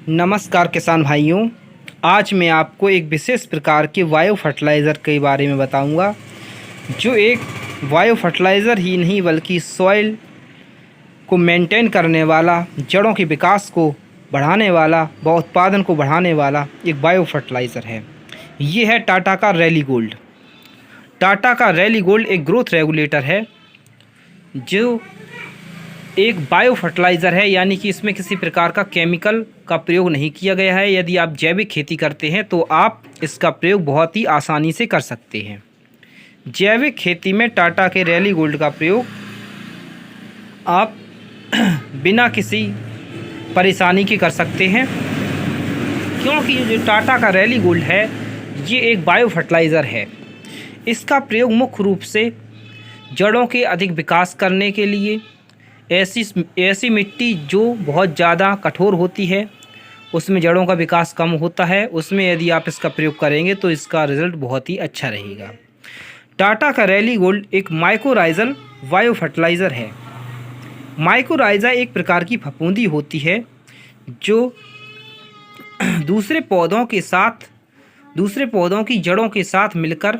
नमस्कार किसान भाइयों। आज मैं आपको एक विशेष प्रकार के बायो फर्टिलाइज़र के बारे में बताऊंगा, जो एक बायो फर्टिलाइज़र ही नहीं बल्कि सॉइल को मेंटेन करने वाला, जड़ों के विकास को बढ़ाने वाला व उत्पादन को बढ़ाने वाला एक बायो फर्टिलाइज़र है। ये है टाटा का रैली गोल्ड। टाटा का रैली गोल्ड एक ग्रोथ रेगुलेटर है, जो एक बायो फर्टिलाइज़र है, यानी कि इसमें किसी प्रकार का केमिकल का प्रयोग नहीं किया गया है। यदि आप जैविक खेती करते हैं तो आप इसका प्रयोग बहुत ही आसानी से कर सकते हैं। जैविक खेती में टाटा के रैली गोल्ड का प्रयोग आप बिना किसी परेशानी के कर सकते हैं, क्योंकि जो टाटा का रैली गोल्ड है ये एक बायो फर्टिलाइज़र है। इसका प्रयोग मुख्य रूप से जड़ों के अधिक विकास करने के लिए, ऐसी मिट्टी जो बहुत ज़्यादा कठोर होती है, उसमें जड़ों का विकास कम होता है, उसमें यदि आप इसका प्रयोग करेंगे तो इसका रिज़ल्ट बहुत ही अच्छा रहेगा। टाटा का रैली गोल्ड एक माइकोराइज़ल बायो फर्टिलाइज़र है। माइकोराइज़ा एक प्रकार की फफूंदी होती है जो दूसरे पौधों की जड़ों के साथ मिलकर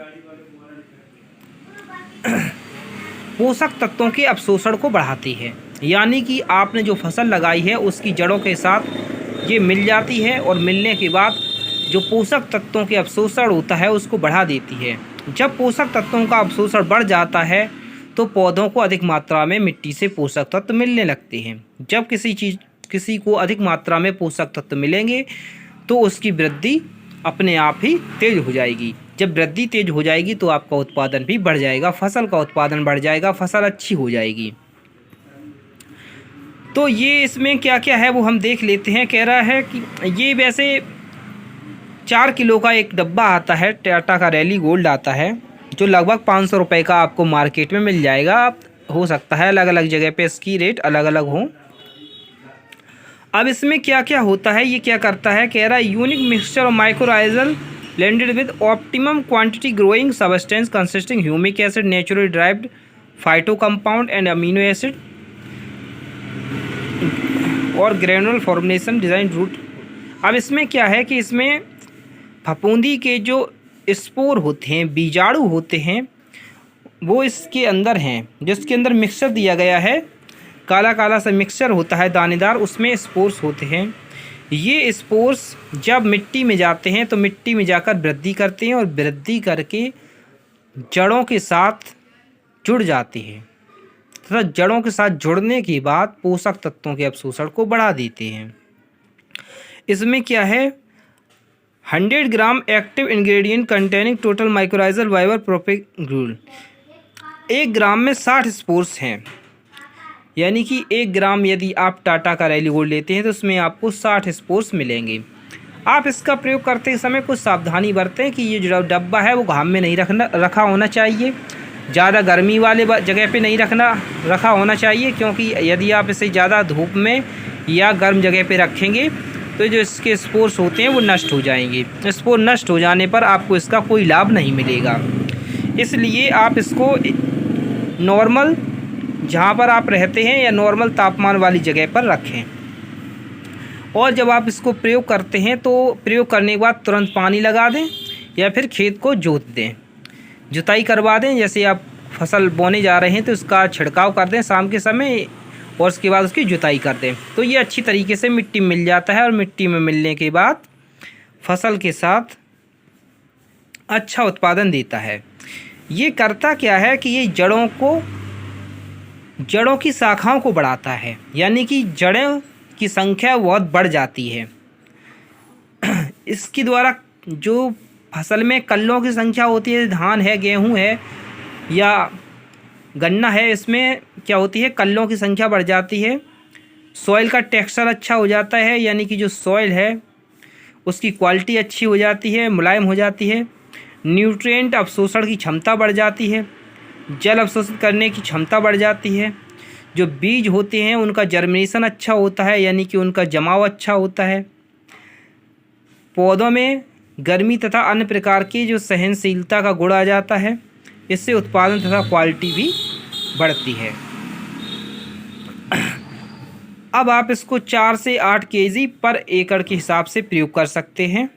पोषक तत्वों के अवशोषण को बढ़ाती है। यानी कि आपने जो फसल लगाई है उसकी जड़ों के साथ ये मिल जाती है और मिलने के बाद जो पोषक तत्वों के अवशोषण होता है उसको बढ़ा देती है। जब पोषक तत्वों का अवशोषण बढ़ जाता है तो पौधों को अधिक मात्रा में मिट्टी से पोषक तत्व मिलने लगते हैं। जब किसी को अधिक मात्रा में पोषक तत्व मिलेंगे तो उसकी वृद्धि अपने आप ही तेज हो जाएगी। जब वृद्धि तेज हो जाएगी तो आपका उत्पादन भी बढ़ जाएगा, फसल का उत्पादन बढ़ जाएगा, फसल अच्छी हो जाएगी। तो ये इसमें क्या क्या है वो हम देख लेते हैं। कह रहा है कि ये वैसे 4 किलो का एक डब्बा आता है, टाटा का रैली गोल्ड आता है, जो लगभग 500 रुपये का आपको मार्केट में मिल जाएगा। हो सकता है अलग अलग जगह पे इसकी रेट अलग अलग हों। अब इसमें क्या क्या होता है, ये क्या करता है, कह रहा है unique mixture of mycorrhizal blended with optimum quantity growing substance consisting humic acid, naturally derived phyto compound and amino acid और ग्रेनुलर फॉर्मुलेशन डिज़ाइन रूट। अब इसमें क्या है कि इसमें फफूंदी के जो स्पोर होते हैं, बीजाणु होते हैं, वो इसके अंदर हैं, जिसके अंदर मिक्सचर दिया गया है, काला काला सा मिक्सचर होता है दानेदार, उसमें स्पोर्स होते हैं। ये स्पोर्स जब मिट्टी में जाते हैं तो मिट्टी में जाकर वृद्धि करते हैं और वृद्धि करके जड़ों के साथ जुड़ जाते हैं तथा जड़ों के साथ जुड़ने के बाद पोषक तत्वों के अवशोषण को बढ़ा देते हैं। इसमें क्या है, 100 gram active ingredient containing total mycorrhizal fibre propagule. 1 gram में 60 स्पोर्स हैं, यानी कि 1 ग्राम यदि आप टाटा का रैली गोल्ड लेते हैं तो उसमें आपको 60 स्पोर्स मिलेंगे। आप इसका प्रयोग करते समय कुछ सावधानी बरतें कि ये जो डब्बा है वो घाम में नहीं रखा होना चाहिए, ज़्यादा गर्मी वाले जगह पे नहीं रखा होना चाहिए, क्योंकि यदि आप इसे ज़्यादा धूप में या गर्म जगह पे रखेंगे तो जो इसके स्पोर्स होते हैं वो नष्ट हो जाएंगे। स्पोर नष्ट हो जाने पर आपको इसका कोई लाभ नहीं मिलेगा। इसलिए आप इसको नॉर्मल जहाँ पर आप रहते हैं या नॉर्मल तापमान वाली जगह पर रखें। और जब आप इसको प्रयोग करते हैं तो प्रयोग करने के बाद तुरंत पानी लगा दें या फिर खेत को जोत दें, जुताई करवा दें। जैसे आप फसल बोने जा रहे हैं तो इसका छिड़काव कर दें शाम के समय और उसके बाद उसकी जुताई कर दें, तो ये अच्छी तरीके से मिट्टी मिल जाता है और मिट्टी में मिलने के बाद फसल के साथ अच्छा उत्पादन देता है। ये करता क्या है कि ये जड़ों की शाखाओं को बढ़ाता है, यानी कि जड़ों की संख्या बहुत बढ़ जाती है। इसके द्वारा जो फसल में कल्लों की संख्या होती है, धान है, गेहूं है या गन्ना है, इसमें क्या होती है, कल्लों की संख्या बढ़ जाती है। सॉइल का टेक्सचर अच्छा हो जाता है, यानी कि जो सॉइल है उसकी क्वालिटी अच्छी हो जाती है, मुलायम हो जाती है। न्यूट्रिएंट अवशोषण की क्षमता बढ़ जाती है, जल अवशोषित करने की क्षमता बढ़ जाती है। जो बीज होते हैं उनका जर्मिनेशन अच्छा होता है, यानी कि उनका जमाव अच्छा होता है। पौधों में गर्मी तथा अन्य प्रकार की जो सहनशीलता का गुण आ जाता है, इससे उत्पादन तथा क्वालिटी भी बढ़ती है। अब आप इसको 4 से 8 केजी पर एकड़ के हिसाब से प्रयोग कर सकते हैं।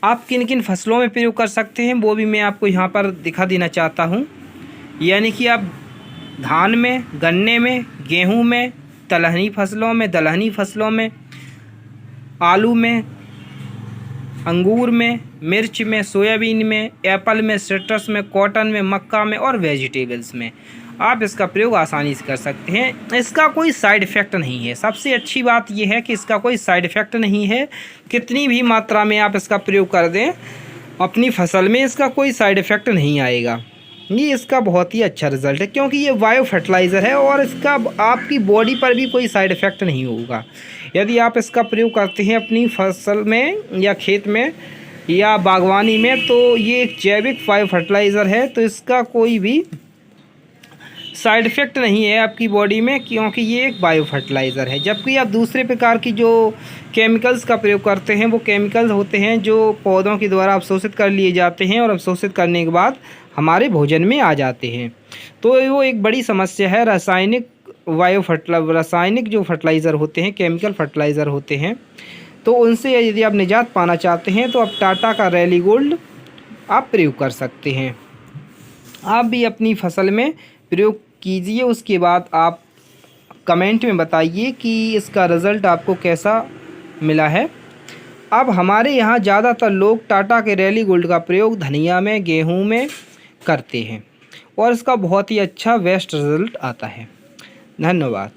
आप किन किन फसलों में प्रयोग कर सकते हैं वो भी मैं आपको यहाँ पर दिखा देना चाहता हूँ। यानी कि आप धान में, गन्ने में, गेहूँ में, दलहनी फसलों में, आलू में, अंगूर में, मिर्च में, सोयाबीन में, एप्पल में, सिट्रस में, कॉटन में, मक्का में और वेजिटेबल्स में आप इसका प्रयोग आसानी से कर सकते हैं। इसका कोई साइड इफ़ेक्ट नहीं है। सबसे अच्छी बात यह है कि इसका कोई साइड इफ़ेक्ट नहीं है। कितनी भी मात्रा में आप इसका प्रयोग कर दें अपनी फसल में, इसका कोई साइड इफ़ेक्ट नहीं आएगा। ये इसका बहुत ही अच्छा रिज़ल्ट है, क्योंकि ये बायो फर्टिलाइज़र है और इसका आपकी बॉडी पर भी कोई साइड इफ़ेक्ट नहीं होगा। यदि आप इसका प्रयोग करते हैं अपनी फसल में या खेत में या बागवानी में, तो ये एक जैविक बायो फर्टिलाइज़र है, तो इसका कोई भी साइड इफ़ेक्ट नहीं है आपकी बॉडी में, क्योंकि ये एक बायो फर्टिलाइज़र है। जबकि आप दूसरे प्रकार की जो केमिकल्स का प्रयोग करते हैं वो केमिकल्स होते हैं जो पौधों के द्वारा अवशोषित कर लिए जाते हैं और अवशोषित करने के बाद हमारे भोजन में आ जाते हैं। तो वो एक बड़ी समस्या है। रासायनिक जो फर्टिलाइज़र होते हैं, केमिकल फर्टिलाइज़र होते हैं, तो उनसे यदि आप निजात पाना चाहते हैं तो आप टाटा का रैली गोल्ड आप प्रयोग कर सकते हैं। आप भी अपनी फसल में प्रयोग कीजिए। उसके बाद आप कमेंट में बताइए कि इसका रिज़ल्ट आपको कैसा मिला है। अब हमारे यहाँ ज़्यादातर लोग टाटा के रैली गोल्ड का प्रयोग धनिया में, गेहूं में करते हैं और इसका बहुत ही अच्छा बेस्ट रिज़ल्ट आता है। धन्यवाद।